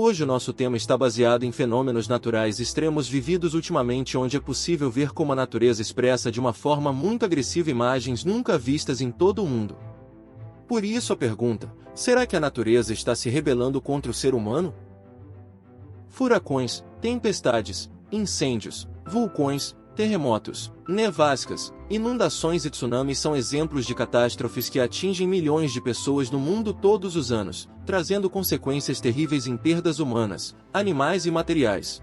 Hoje o nosso tema está baseado em fenômenos naturais extremos vividos ultimamente, onde é possível ver como a natureza expressa de uma forma muito agressiva imagens nunca vistas em todo o mundo. Por isso a pergunta: será que a natureza está se rebelando contra o ser humano? Furacões, tempestades, incêndios, vulcões, terremotos, nevascas, inundações e tsunamis são exemplos de catástrofes que atingem milhões de pessoas no mundo todos os anos, trazendo consequências terríveis em perdas humanas, animais e materiais.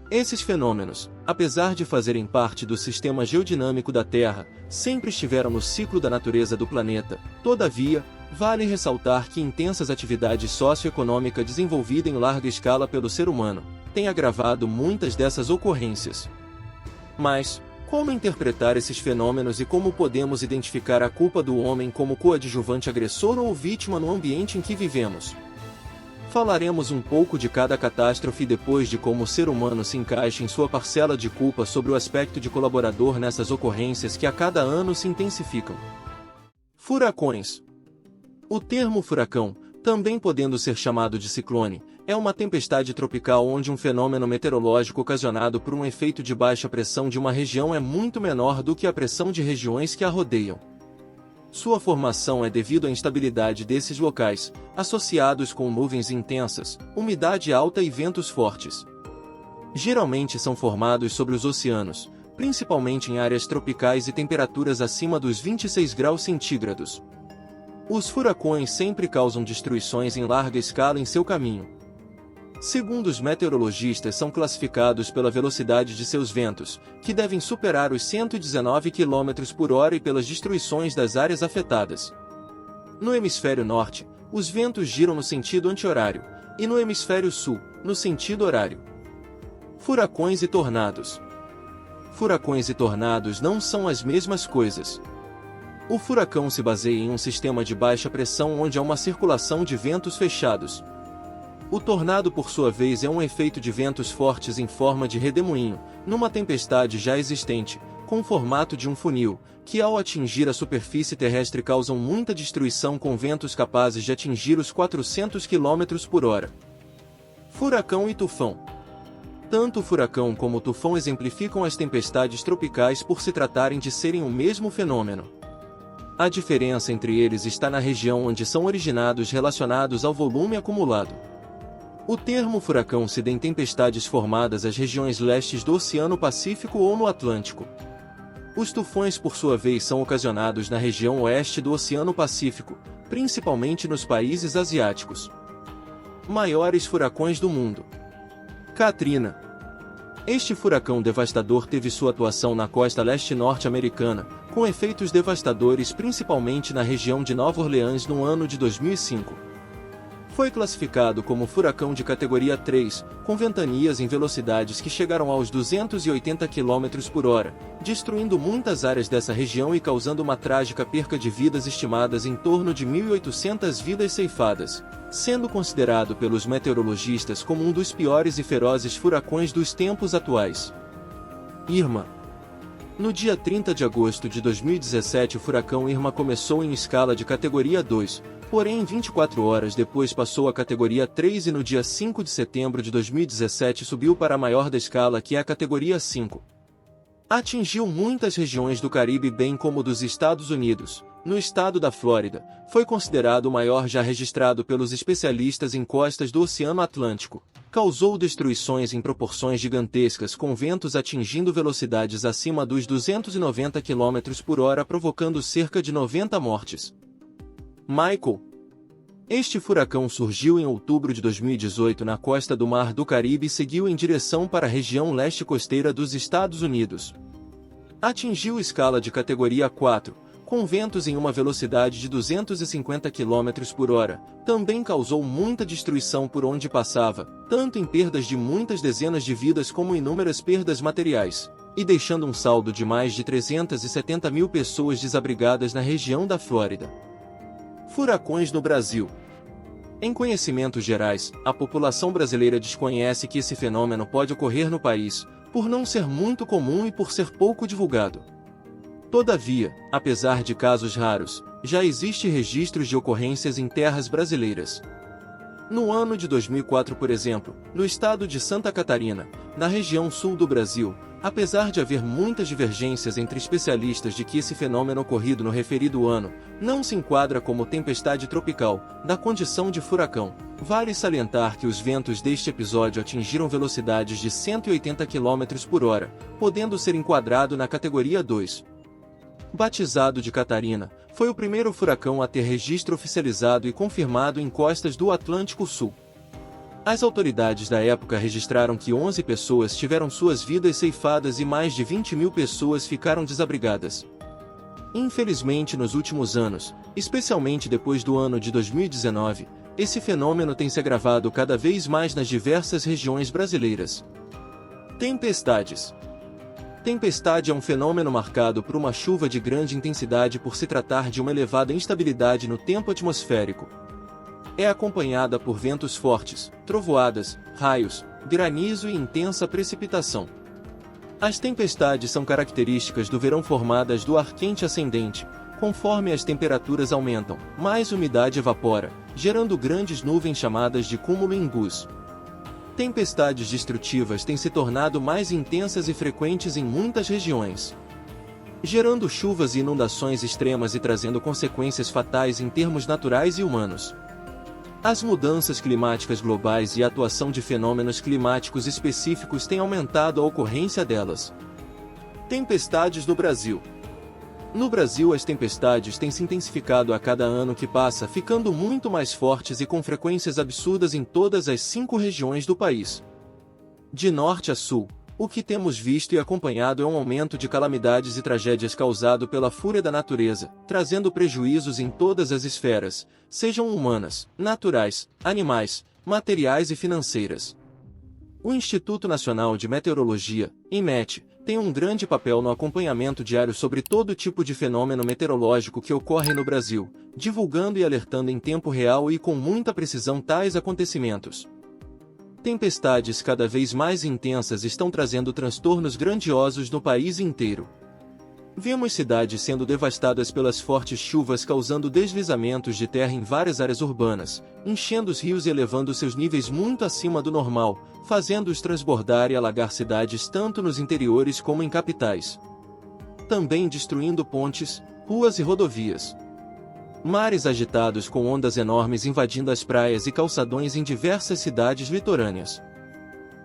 Esses fenômenos, apesar de fazerem parte do sistema geodinâmico da Terra, sempre estiveram no ciclo da natureza do planeta. Todavia, vale ressaltar que intensas atividades socioeconômicas desenvolvidas em larga escala pelo ser humano têm agravado muitas dessas ocorrências. Mas, como interpretar esses fenômenos e como podemos identificar a culpa do homem como coadjuvante agressor ou vítima no ambiente em que vivemos? Falaremos um pouco de cada catástrofe e depois de como o ser humano se encaixa em sua parcela de culpa sobre o aspecto de colaborador nessas ocorrências que a cada ano se intensificam. Furacões. O termo furacão, também podendo ser chamado de ciclone, é uma tempestade tropical onde um fenômeno meteorológico ocasionado por um efeito de baixa pressão de uma região é muito menor do que a pressão de regiões que a rodeiam. Sua formação é devido à instabilidade desses locais, associados com nuvens intensas, umidade alta e ventos fortes. Geralmente são formados sobre os oceanos, principalmente em áreas tropicais e temperaturas acima dos 26 graus centígrados. Os furacões sempre causam destruições em larga escala em seu caminho. Segundo os meteorologistas, são classificados pela velocidade de seus ventos, que devem superar os 119 km por hora, e pelas destruições das áreas afetadas. No hemisfério norte, os ventos giram no sentido anti-horário, e no hemisfério sul, no sentido horário. Furacões e tornados. Furacões e tornados não são as mesmas coisas. O furacão se baseia em um sistema de baixa pressão onde há uma circulação de ventos fechados. O tornado, por sua vez, é um efeito de ventos fortes em forma de redemoinho, numa tempestade já existente, com o formato de um funil, que ao atingir a superfície terrestre causam muita destruição com ventos capazes de atingir os 400 km por hora. Furacão e tufão. Tanto o furacão como o tufão exemplificam as tempestades tropicais por se tratarem de serem o mesmo fenômeno. A diferença entre eles está na região onde são originados, relacionados ao volume acumulado. O termo furacão se dá em tempestades formadas nas regiões lestes do Oceano Pacífico ou no Atlântico. Os tufões, por sua vez, são ocasionados na região oeste do Oceano Pacífico, principalmente nos países asiáticos. Maiores furacões do mundo. Katrina. Este furacão devastador teve sua atuação na costa leste norte-americana, com efeitos devastadores principalmente na região de Nova Orleans no ano de 2005. Foi classificado como furacão de categoria 3, com ventanias em velocidades que chegaram aos 280 km por hora, destruindo muitas áreas dessa região e causando uma trágica perca de vidas estimadas em torno de 1.800 vidas ceifadas, sendo considerado pelos meteorologistas como um dos piores e ferozes furacões dos tempos atuais. Irma. No dia 30 de agosto de 2017, o furacão Irma começou em escala de categoria 2, porém 24 horas depois passou a categoria 3 e no dia 5 de setembro de 2017 subiu para a maior da escala, que é a categoria 5. Atingiu muitas regiões do Caribe bem como dos Estados Unidos. No estado da Flórida, foi considerado o maior já registrado pelos especialistas em costas do Oceano Atlântico. Causou destruições em proporções gigantescas, com ventos atingindo velocidades acima dos 290 km por hora, provocando cerca de 90 mortes. Michael. Este furacão surgiu em outubro de 2018 na costa do Mar do Caribe e seguiu em direção para a região leste costeira dos Estados Unidos. Atingiu escala de categoria 4, com ventos em uma velocidade de 250 km por hora, também causou muita destruição por onde passava, tanto em perdas de muitas dezenas de vidas como inúmeras perdas materiais, e deixando um saldo de mais de 370 mil pessoas desabrigadas na região da Flórida. Furacões no Brasil. Em conhecimentos gerais, a população brasileira desconhece que esse fenômeno pode ocorrer no país, por não ser muito comum e por ser pouco divulgado. Todavia, apesar de casos raros, já existe registros de ocorrências em terras brasileiras. No ano de 2004, por exemplo, no estado de Santa Catarina, na região sul do Brasil, apesar de haver muitas divergências entre especialistas de que esse fenômeno ocorrido no referido ano não se enquadra como tempestade tropical, na condição de furacão, vale salientar que os ventos deste episódio atingiram velocidades de 180 km por hora, podendo ser enquadrado na categoria 2. Batizado de Catarina, foi o primeiro furacão a ter registro oficializado e confirmado em costas do Atlântico Sul. As autoridades da época registraram que 11 pessoas tiveram suas vidas ceifadas e mais de 20 mil pessoas ficaram desabrigadas. Infelizmente, nos últimos anos, especialmente depois do ano de 2019, esse fenômeno tem se agravado cada vez mais nas diversas regiões brasileiras. Tempestades. Tempestade é um fenômeno marcado por uma chuva de grande intensidade por se tratar de uma elevada instabilidade no tempo atmosférico. É acompanhada por ventos fortes, trovoadas, raios, granizo e intensa precipitação. As tempestades são características do verão formadas do ar quente ascendente. Conforme as temperaturas aumentam, mais umidade evapora, gerando grandes nuvens chamadas de cumulonimbus. Tempestades destrutivas têm se tornado mais intensas e frequentes em muitas regiões, gerando chuvas e inundações extremas e trazendo consequências fatais em termos naturais e humanos. As mudanças climáticas globais e a atuação de fenômenos climáticos específicos têm aumentado a ocorrência delas. Tempestades no Brasil. No Brasil, as tempestades têm se intensificado a cada ano que passa, ficando muito mais fortes e com frequências absurdas em todas as 5 regiões do país. De norte a sul, o que temos visto e acompanhado é um aumento de calamidades e tragédias causado pela fúria da natureza, trazendo prejuízos em todas as esferas, sejam humanas, naturais, animais, materiais e financeiras. O Instituto Nacional de Meteorologia, INMET, tem um grande papel no acompanhamento diário sobre todo tipo de fenômeno meteorológico que ocorre no Brasil, divulgando e alertando em tempo real e com muita precisão tais acontecimentos. Tempestades cada vez mais intensas estão trazendo transtornos grandiosos no país inteiro. Vemos cidades sendo devastadas pelas fortes chuvas, causando deslizamentos de terra em várias áreas urbanas, enchendo os rios e elevando seus níveis muito acima do normal, fazendo-os transbordar e alagar cidades tanto nos interiores como em capitais. Também destruindo pontes, ruas e rodovias. Mares agitados com ondas enormes invadindo as praias e calçadões em diversas cidades litorâneas.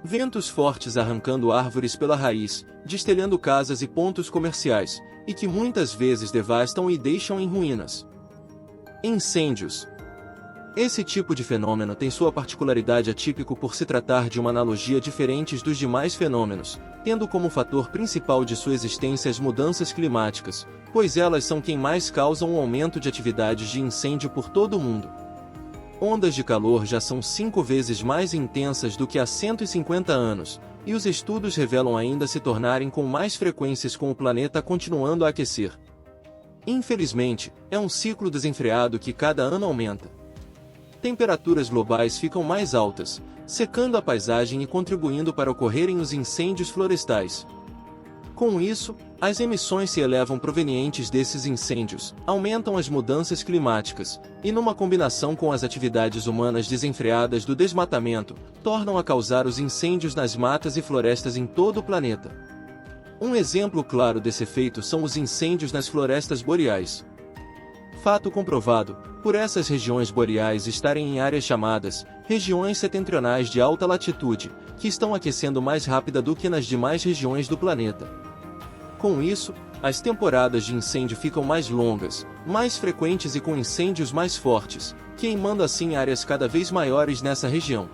Ventos fortes arrancando árvores pela raiz, destelhando casas e pontos comerciais, e que muitas vezes devastam e deixam em ruínas. Incêndios. Esse tipo de fenômeno tem sua particularidade atípico por se tratar de uma analogia diferente dos demais fenômenos, tendo como fator principal de sua existência as mudanças climáticas, pois elas são quem mais causam o aumento de atividades de incêndio por todo o mundo. Ondas de calor já são 5 vezes mais intensas do que há 150 anos, e os estudos revelam ainda se tornarem com mais frequências com o planeta continuando a aquecer. Infelizmente, é um ciclo desenfreado que cada ano aumenta. Temperaturas globais ficam mais altas, secando a paisagem e contribuindo para ocorrerem os incêndios florestais. Com isso, as emissões se elevam provenientes desses incêndios, aumentam as mudanças climáticas, e numa combinação com as atividades humanas desenfreadas do desmatamento, tornam a causar os incêndios nas matas e florestas em todo o planeta. Um exemplo claro desse efeito são os incêndios nas florestas boreais. Fato comprovado, por essas regiões boreais estarem em áreas chamadas regiões setentrionais de alta latitude, que estão aquecendo mais rápida do que nas demais regiões do planeta. Com isso, as temporadas de incêndio ficam mais longas, mais frequentes e com incêndios mais fortes, queimando assim áreas cada vez maiores nessa região.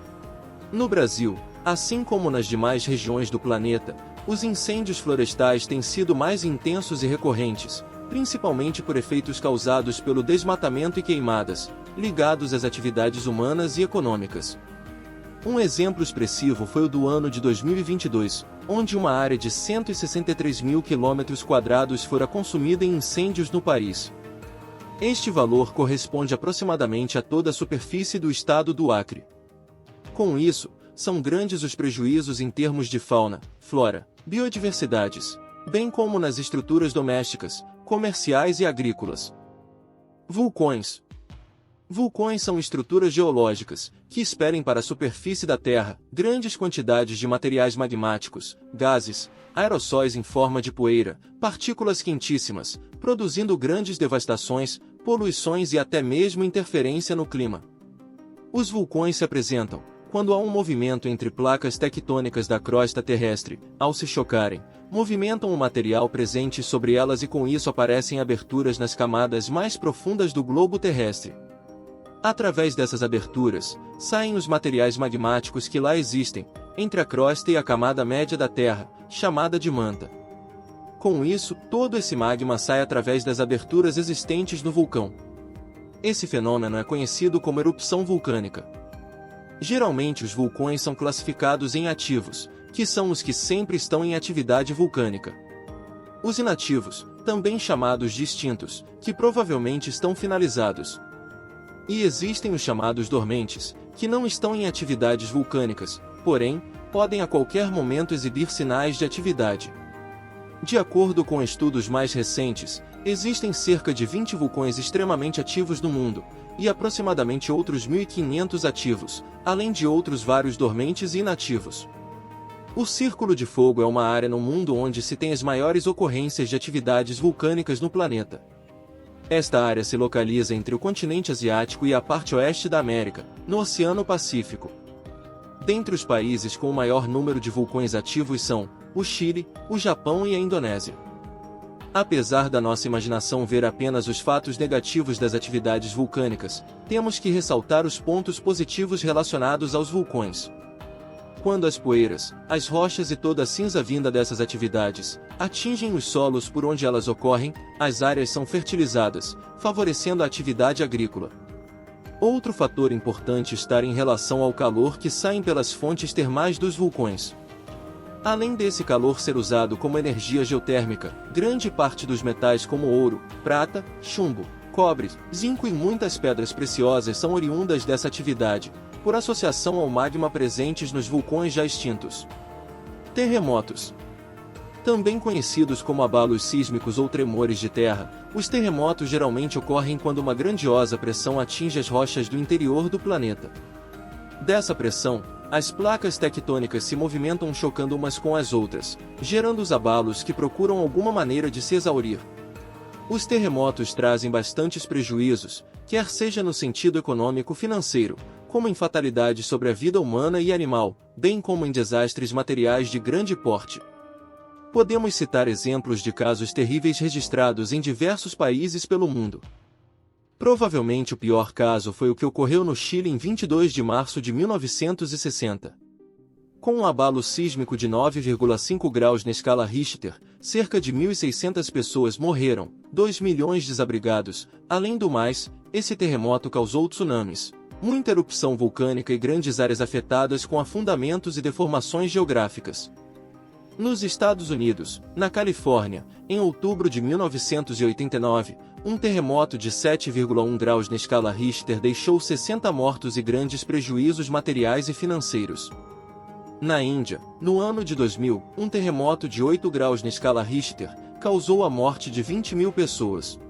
No Brasil, assim como nas demais regiões do planeta, os incêndios florestais têm sido mais intensos e recorrentes, principalmente por efeitos causados pelo desmatamento e queimadas, ligados às atividades humanas e econômicas. Um exemplo expressivo foi o do ano de 2022, onde uma área de 163 mil km² fora consumida em incêndios no país. Este valor corresponde aproximadamente a toda a superfície do estado do Acre. Com isso, são grandes os prejuízos em termos de fauna, flora, biodiversidades, bem como nas estruturas domésticas, comerciais e agrícolas. Vulcões. Vulcões são estruturas geológicas, que esperem para a superfície da Terra grandes quantidades de materiais magmáticos, gases, aerossóis em forma de poeira, partículas quentíssimas, produzindo grandes devastações, poluições e até mesmo interferência no clima. Os vulcões se apresentam quando há um movimento entre placas tectônicas da crosta terrestre. Ao se chocarem, movimentam o material presente sobre elas e com isso aparecem aberturas nas camadas mais profundas do globo terrestre. Através dessas aberturas, saem os materiais magmáticos que lá existem, entre a crosta e a camada média da Terra, chamada de manta. Com isso, todo esse magma sai através das aberturas existentes no vulcão. Esse fenômeno é conhecido como erupção vulcânica. Geralmente os vulcões são classificados em ativos, que são os que sempre estão em atividade vulcânica. Os inativos, também chamados de extintos, que provavelmente estão finalizados. E existem os chamados dormentes, que não estão em atividades vulcânicas, porém, podem a qualquer momento exibir sinais de atividade. De acordo com estudos mais recentes, existem cerca de 20 vulcões extremamente ativos no mundo, e aproximadamente outros 1.500 ativos, além de outros vários dormentes e inativos. O Círculo de Fogo é uma área no mundo onde se tem as maiores ocorrências de atividades vulcânicas no planeta. Esta área se localiza entre o continente asiático e a parte oeste da América, no Oceano Pacífico. Dentre os países com o maior número de vulcões ativos são o Chile, o Japão e a Indonésia. Apesar da nossa imaginação ver apenas os fatos negativos das atividades vulcânicas, temos que ressaltar os pontos positivos relacionados aos vulcões. Quando as poeiras, as rochas e toda a cinza vinda dessas atividades atingem os solos por onde elas ocorrem, as áreas são fertilizadas, favorecendo a atividade agrícola. Outro fator importante está em relação ao calor que sai pelas fontes termais dos vulcões. Além desse calor ser usado como energia geotérmica, grande parte dos metais como ouro, prata, chumbo, cobre, zinco e muitas pedras preciosas são oriundas dessa atividade, por associação ao magma presentes nos vulcões já extintos. Terremotos. Também conhecidos como abalos sísmicos ou tremores de terra, os terremotos geralmente ocorrem quando uma grandiosa pressão atinge as rochas do interior do planeta. Dessa pressão, as placas tectônicas se movimentam chocando umas com as outras, gerando os abalos que procuram alguma maneira de se exaurir. Os terremotos trazem bastantes prejuízos, quer seja no sentido econômico-financeiro, como em fatalidades sobre a vida humana e animal, bem como em desastres materiais de grande porte. Podemos citar exemplos de casos terríveis registrados em diversos países pelo mundo. Provavelmente o pior caso foi o que ocorreu no Chile em 22 de março de 1960. Com um abalo sísmico de 9,5 graus na escala Richter, cerca de 1.600 pessoas morreram, 2 milhões desabrigados. Além do mais, esse terremoto causou tsunamis, muita erupção vulcânica e grandes áreas afetadas com afundamentos e deformações geográficas. Nos Estados Unidos, na Califórnia, em outubro de 1989, um terremoto de 7,1 graus na escala Richter deixou 60 mortos e grandes prejuízos materiais e financeiros. Na Índia, no ano de 2000, um terremoto de 8 graus na escala Richter causou a morte de 20.000 pessoas.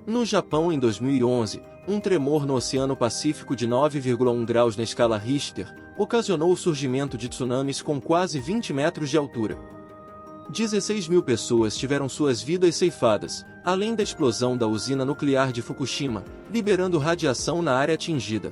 No Japão, em 2011, um tremor no Oceano Pacífico de 9,1 graus na escala Richter ocasionou o surgimento de tsunamis com quase 20 metros de altura. 16.000 pessoas tiveram suas vidas ceifadas, além da explosão da usina nuclear de Fukushima, liberando radiação na área atingida.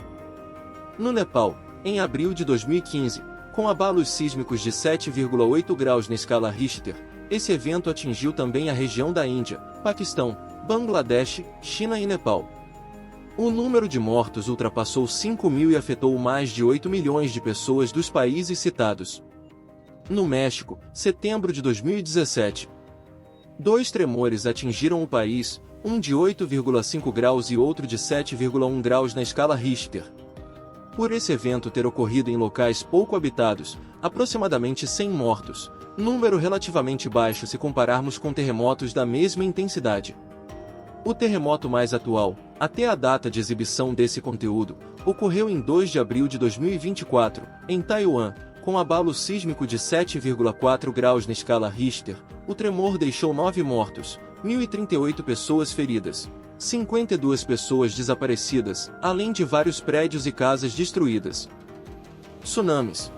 No Nepal, em abril de 2015, com abalos sísmicos de 7,8 graus na escala Richter, esse evento atingiu também a região da Índia, Paquistão, Bangladesh, China e Nepal. O número de mortos ultrapassou 5.000 e afetou mais de 8 milhões de pessoas dos países citados. No México, setembro de 2017. 2 tremores atingiram o país, um de 8,5 graus e outro de 7,1 graus na escala Richter. Por esse evento ter ocorrido em locais pouco habitados, aproximadamente 100 mortos, número relativamente baixo se compararmos com terremotos da mesma intensidade. O terremoto mais atual, até a data de exibição desse conteúdo, ocorreu em 2 de abril de 2024, em Taiwan, com abalo sísmico de 7,4 graus na escala Richter. O tremor deixou 9 mortos, 1.038 pessoas feridas. 52 pessoas desaparecidas, além de vários prédios e casas destruídas. Tsunamis.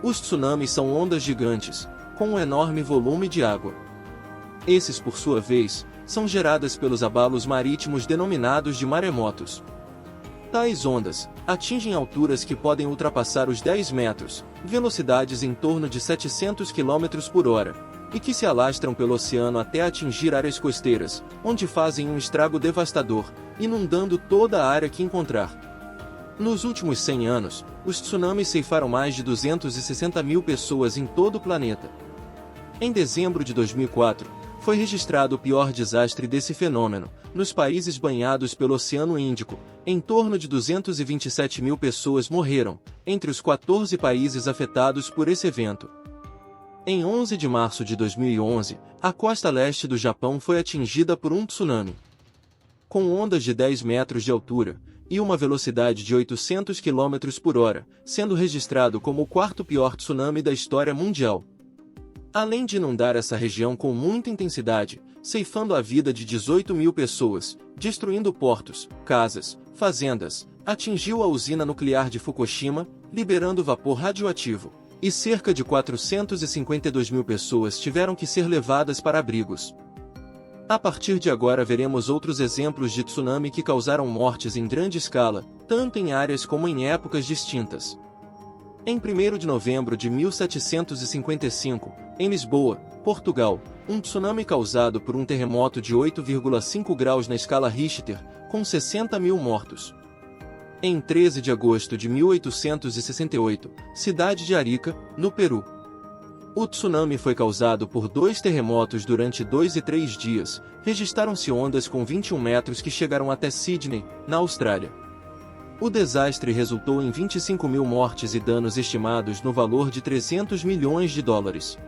Os tsunamis são ondas gigantes, com um enorme volume de água. Esses, por sua vez, são geradas pelos abalos marítimos denominados de maremotos. Tais ondas atingem alturas que podem ultrapassar os 10 metros, velocidades em torno de 700 km por hora, e que se alastram pelo oceano até atingir áreas costeiras, onde fazem um estrago devastador, inundando toda a área que encontrar. Nos últimos 100 anos, os tsunamis ceifaram mais de 260 mil pessoas em todo o planeta. Em dezembro de 2004, foi registrado o pior desastre desse fenômeno, nos países banhados pelo Oceano Índico. Em torno de 227 mil pessoas morreram, entre os 14 países afetados por esse evento. Em 11 de março de 2011, a costa leste do Japão foi atingida por um tsunami. Com ondas de 10 metros de altura e uma velocidade de 800 km por hora, sendo registrado como o quarto pior tsunami da história mundial. Além de inundar essa região com muita intensidade, ceifando a vida de 18 mil pessoas, destruindo portos, casas, fazendas, atingiu a usina nuclear de Fukushima, liberando vapor radioativo, e cerca de 452 mil pessoas tiveram que ser levadas para abrigos. A partir de agora veremos outros exemplos de tsunami que causaram mortes em grande escala, tanto em áreas como em épocas distintas. Em 1º de novembro de 1755, em Lisboa, Portugal, um tsunami causado por um terremoto de 8,5 graus na escala Richter, com 60 mil mortos. Em 13 de agosto de 1868, cidade de Arica, no Peru. O tsunami foi causado por 2 terremotos durante 2 e 3 dias, registraram-se ondas com 21 metros que chegaram até Sydney, na Austrália. O desastre resultou em 25 mil mortes e danos estimados no valor de 300 milhões de dólares.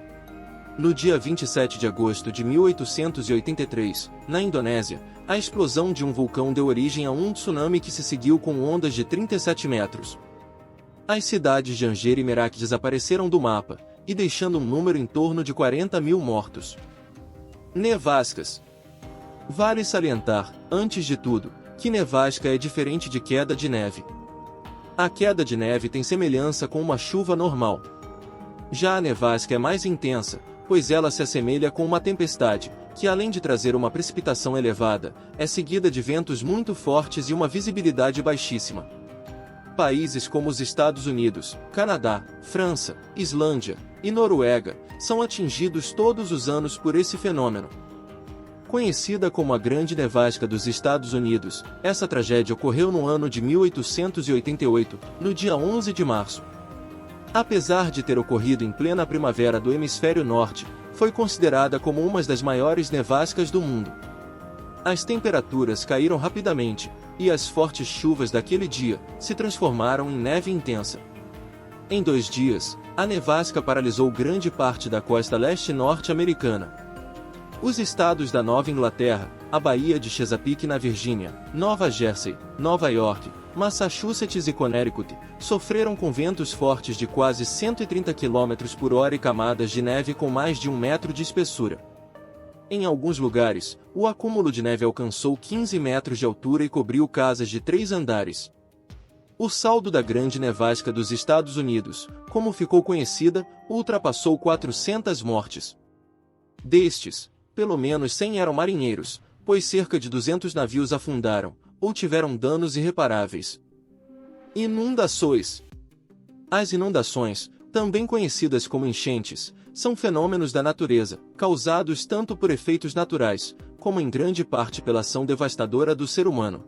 No dia 27 de agosto de 1883, na Indonésia, a explosão de um vulcão deu origem a um tsunami que se seguiu com ondas de 37 metros. As cidades de Angeira e Merak desapareceram do mapa, e deixando um número em torno de 40 mil mortos. Nevascas. Vale salientar, antes de tudo, que nevasca é diferente de queda de neve. A queda de neve tem semelhança com uma chuva normal. Já a nevasca é mais intensa, pois ela se assemelha com uma tempestade, que além de trazer uma precipitação elevada, é seguida de ventos muito fortes e uma visibilidade baixíssima. Países como os Estados Unidos, Canadá, França, Islândia e Noruega são atingidos todos os anos por esse fenômeno. Conhecida como a Grande Nevasca dos Estados Unidos, essa tragédia ocorreu no ano de 1888, no dia 11 de março. Apesar de ter ocorrido em plena primavera do hemisfério norte, foi considerada como uma das maiores nevascas do mundo. As temperaturas caíram rapidamente, e as fortes chuvas daquele dia se transformaram em neve intensa. Em 2 dias, a nevasca paralisou grande parte da costa leste norte-americana. Os estados da Nova Inglaterra, a Baía de Chesapeake na Virgínia, Nova Jersey, Nova York, Massachusetts e Connecticut sofreram com ventos fortes de quase 130 km por hora e camadas de neve com mais de 1 metro de espessura. Em alguns lugares, o acúmulo de neve alcançou 15 metros de altura e cobriu casas de 3 andares. O saldo da Grande Nevasca dos Estados Unidos, como ficou conhecida, ultrapassou 400 mortes. Destes, pelo menos 100 eram marinheiros, pois cerca de 200 navios afundaram, ou tiveram danos irreparáveis. Inundações. As inundações, também conhecidas como enchentes, são fenômenos da natureza, causados tanto por efeitos naturais, como em grande parte pela ação devastadora do ser humano.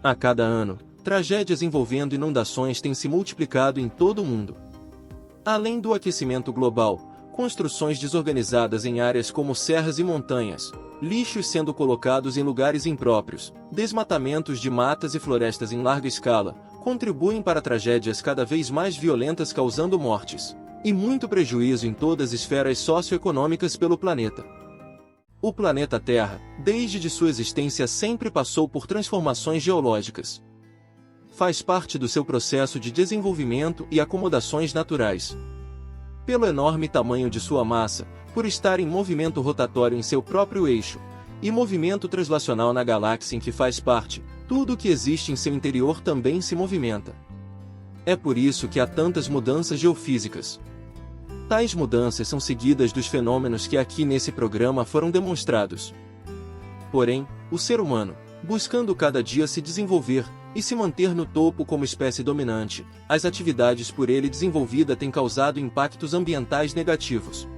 A cada ano, tragédias envolvendo inundações têm se multiplicado em todo o mundo. Além do aquecimento global, construções desorganizadas em áreas como serras e montanhas, lixos sendo colocados em lugares impróprios, desmatamentos de matas e florestas em larga escala, contribuem para tragédias cada vez mais violentas causando mortes e muito prejuízo em todas as esferas socioeconômicas pelo planeta. O planeta Terra, desde de sua existência sempre passou por transformações geológicas. Faz parte do seu processo de desenvolvimento e acomodações naturais. Pelo enorme tamanho de sua massa, por estar em movimento rotatório em seu próprio eixo, e movimento translacional na galáxia em que faz parte, tudo o que existe em seu interior também se movimenta. É por isso que há tantas mudanças geofísicas. Tais mudanças são seguidas dos fenômenos que aqui nesse programa foram demonstrados. Porém, o ser humano, buscando cada dia se desenvolver e se manter no topo como espécie dominante, as atividades por ele desenvolvida têm causado impactos ambientais negativos.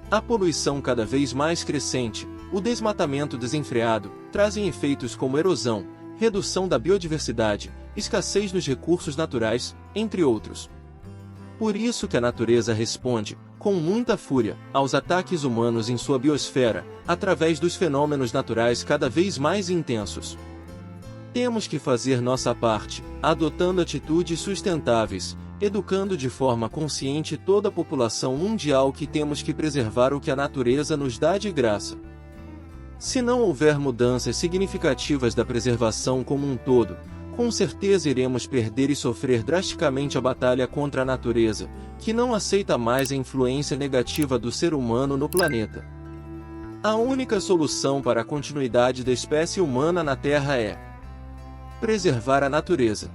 A poluição cada vez mais crescente, o desmatamento desenfreado, trazem efeitos como erosão, redução da biodiversidade, escassez nos recursos naturais, entre outros. Por isso que a natureza responde, com muita fúria, aos ataques humanos em sua biosfera, através dos fenômenos naturais cada vez mais intensos. Temos que fazer nossa parte, adotando atitudes sustentáveis, educando de forma consciente toda a população mundial que temos que preservar o que a natureza nos dá de graça. Se não houver mudanças significativas da preservação como um todo, com certeza iremos perder e sofrer drasticamente a batalha contra a natureza, que não aceita mais a influência negativa do ser humano no planeta. A única solução para a continuidade da espécie humana na Terra é preservar a natureza.